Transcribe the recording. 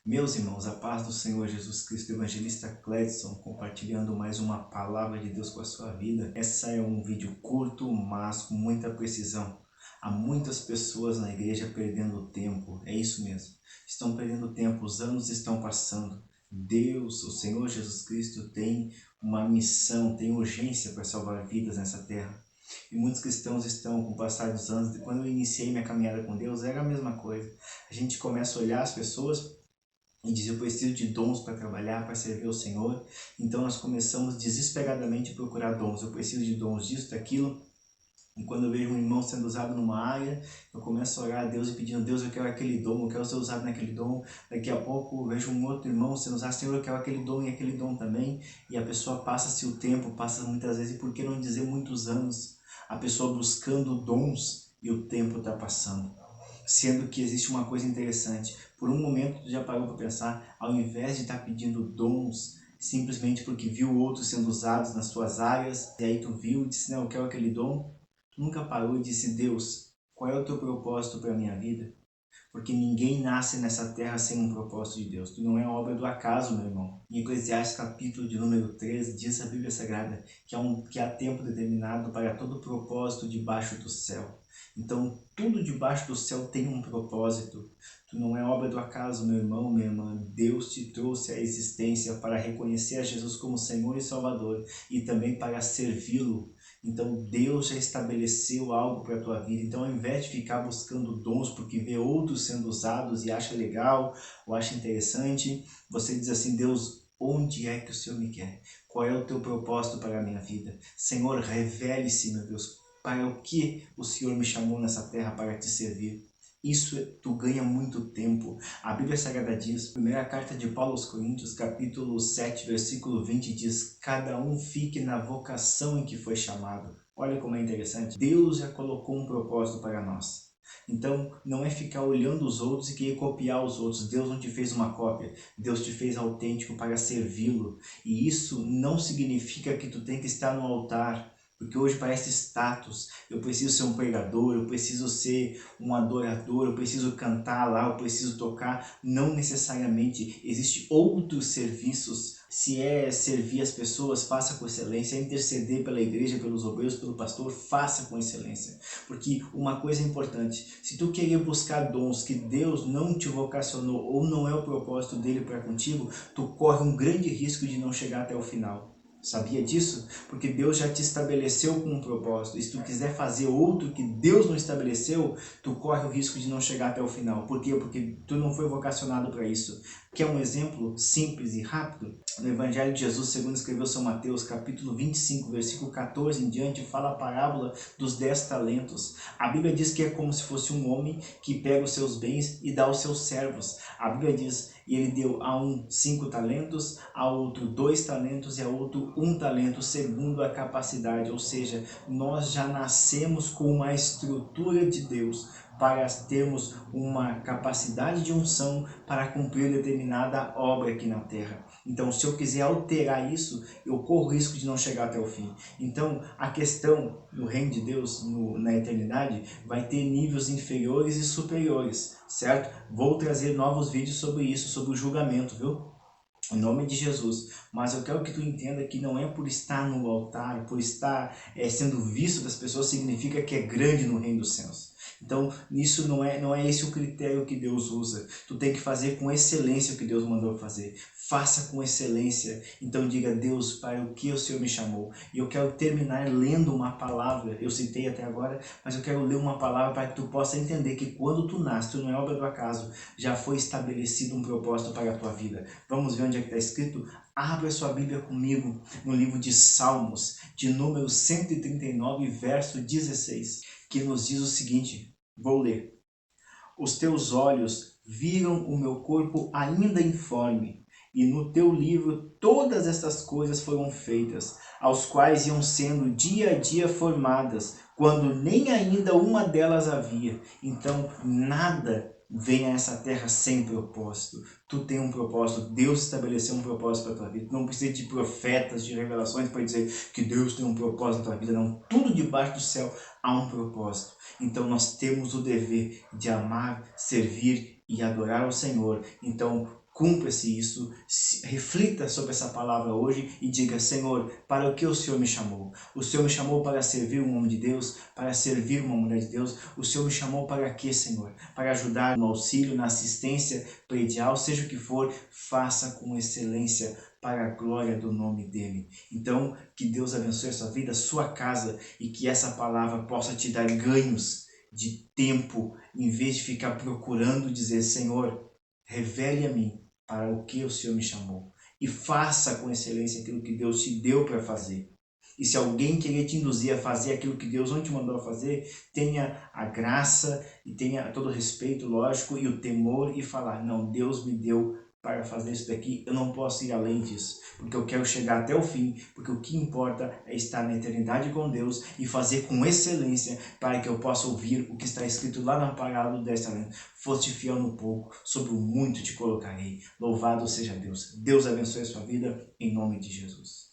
Meus irmãos, a paz do Senhor Jesus Cristo, evangelista Cledson, compartilhando mais uma palavra de Deus com a sua vida. Essa é um vídeo curto, mas com muita precisão. Há muitas pessoas na igreja perdendo tempo, é isso mesmo. Estão perdendo tempo, os anos estão passando. Deus, o Senhor Jesus Cristo, tem uma missão, tem urgência para salvar vidas nessa terra. E muitos cristãos estão, com o passar dos anos, quando eu iniciei minha caminhada com Deus, era a mesma coisa. A gente começa a olhar as pessoas e diz: eu preciso de dons para trabalhar, para servir ao Senhor. Então nós começamos desesperadamente a procurar dons. Eu preciso de dons disso, daquilo. E quando eu vejo um irmão sendo usado numa área, eu começo a orar a Deus e pedindo: Deus, eu quero aquele dom, eu quero ser usado naquele dom. Daqui a pouco eu vejo um outro irmão sendo usado: Senhor, eu quero aquele dom e aquele dom também. E a pessoa passa-se o tempo, passa muitas vezes, e por que não dizer muitos anos, a pessoa buscando dons e o tempo está passando. Sendo que existe uma coisa interessante: por um momento tu já parou para pensar, ao invés de estar pedindo dons, simplesmente porque viu outros sendo usados nas tuas áreas, e aí tu viu e disse: não, eu quero aquele dom. Tu nunca parou e disse: Deus, qual é o teu propósito para a minha vida? Porque ninguém nasce nessa terra sem um propósito de Deus. Tu não é obra do acaso, meu irmão. Em Eclesiastes capítulo de número 3, diz a Bíblia Sagrada que há tempo determinado para todo propósito debaixo do céu. Então, tudo debaixo do céu tem um propósito. Tu não é obra do acaso, meu irmão, minha irmã. Deus te trouxe à existência para reconhecer a Jesus como Senhor e Salvador e também para servi-lo. Então Deus já estabeleceu algo para a tua vida. Então, ao invés de ficar buscando dons porque vê outros sendo usados e acha legal ou acha interessante, você diz assim: Deus, onde é que o Senhor me quer? Qual é o teu propósito para a minha vida? Senhor, revele-se, meu Deus, para o que o Senhor me chamou nessa terra para te servir. Isso tu ganha muito tempo. A Bíblia Sagrada diz, primeira carta de Paulo aos Coríntios, capítulo 7, versículo 20, diz: cada um fique na vocação em que foi chamado. Olha como é interessante. Deus já colocou um propósito para nós. Então, não é ficar olhando os outros e querer copiar os outros. Deus não te fez uma cópia. Deus te fez autêntico para servi-lo. E isso não significa que tu tem que estar no altar, porque hoje parece status. Eu preciso ser um pregador, eu preciso ser um adorador, eu preciso cantar lá, eu preciso tocar. Não necessariamente. Existem outros serviços. Se é servir as pessoas, faça com excelência. É interceder pela igreja, pelos obreiros, pelo pastor, faça com excelência. Porque uma coisa é importante: se tu querer buscar dons que Deus não te vocacionou ou não é o propósito dele para contigo, tu corre um grande risco de não chegar até o final. Sabia disso? Porque Deus já te estabeleceu com um propósito. E se tu quiser fazer outro que Deus não estabeleceu, tu corre o risco de não chegar até o final. Por quê? Porque tu não foi vocacionado para isso. Quer um exemplo simples e rápido? No Evangelho de Jesus, segundo escreveu São Mateus, capítulo 25, versículo 14 em diante, fala a parábola dos 10 talentos. A Bíblia diz que é como se fosse um homem que pega os seus bens e dá aos seus servos. A Bíblia diz: e ele deu a um 5 talentos, a outro 2 talentos e a outro 1 talento, segundo a capacidade. Ou seja, nós já nascemos com uma estrutura de Deus para termos uma capacidade de unção para cumprir determinada obra aqui na terra. Então, se eu quiser alterar isso, eu corro o risco de não chegar até o fim. Então, a questão do reino de Deus na eternidade vai ter níveis inferiores e superiores, certo? Vou trazer novos vídeos sobre isso, sobre o julgamento, viu? Em nome de Jesus. Mas eu quero que tu entenda que não é por estar no altar, por estar sendo visto das pessoas, significa que é grande no reino dos céus. Então, isso não é esse o critério que Deus usa. Tu tem que fazer com excelência o que Deus mandou fazer. Faça com excelência. Então diga: Deus, para o que o Senhor me chamou? E eu quero terminar lendo uma palavra. Eu citei até agora, mas eu quero ler uma palavra para que tu possa entender que quando tu nasce, tu não é obra do acaso. Já foi estabelecido um propósito para a tua vida. Vamos ver onde é que está escrito? Abra sua Bíblia comigo no livro de Salmos, de número 139, verso 16, que nos diz o seguinte. Vou ler. Os teus olhos viram o meu corpo ainda informe, e no teu livro todas estas coisas foram feitas, aos quais iam sendo dia a dia formadas, quando nem ainda uma delas havia. Então nada vem a essa terra sem propósito. Tu tem um propósito, Deus estabeleceu um propósito para a tua vida. Tu não precisa de profetas, de revelações para dizer que Deus tem um propósito na tua vida, não. Tudo debaixo do céu há um propósito. Então nós temos o dever de amar, servir e adorar ao Senhor. Então cumpra-se isso, reflita sobre essa palavra hoje e diga: Senhor, para o que o Senhor me chamou? O Senhor me chamou para servir um homem de Deus, para servir uma mulher de Deus. O Senhor me chamou para quê, Senhor? Para ajudar no auxílio, na assistência predial, seja o que for, faça com excelência para a glória do nome dele. Então, que Deus abençoe a sua vida, a sua casa, e que essa palavra possa te dar ganhos de tempo, em vez de ficar procurando dizer: Senhor, revele a mim para o que o Senhor me chamou, e faça com excelência aquilo que Deus te deu para fazer. E se alguém querer te induzir a fazer aquilo que Deus não te mandou a fazer, tenha a graça e tenha todo o respeito, lógico, e o temor, e falar: não, Deus me deu para fazer isso daqui, eu não posso ir além disso, porque eu quero chegar até o fim, porque o que importa é estar na eternidade com Deus e fazer com excelência, para que eu possa ouvir o que está escrito lá na parábola do 10 talentos: foste fiel no pouco, sobre o muito te colocarei. Louvado seja Deus. Deus abençoe a sua vida, em nome de Jesus.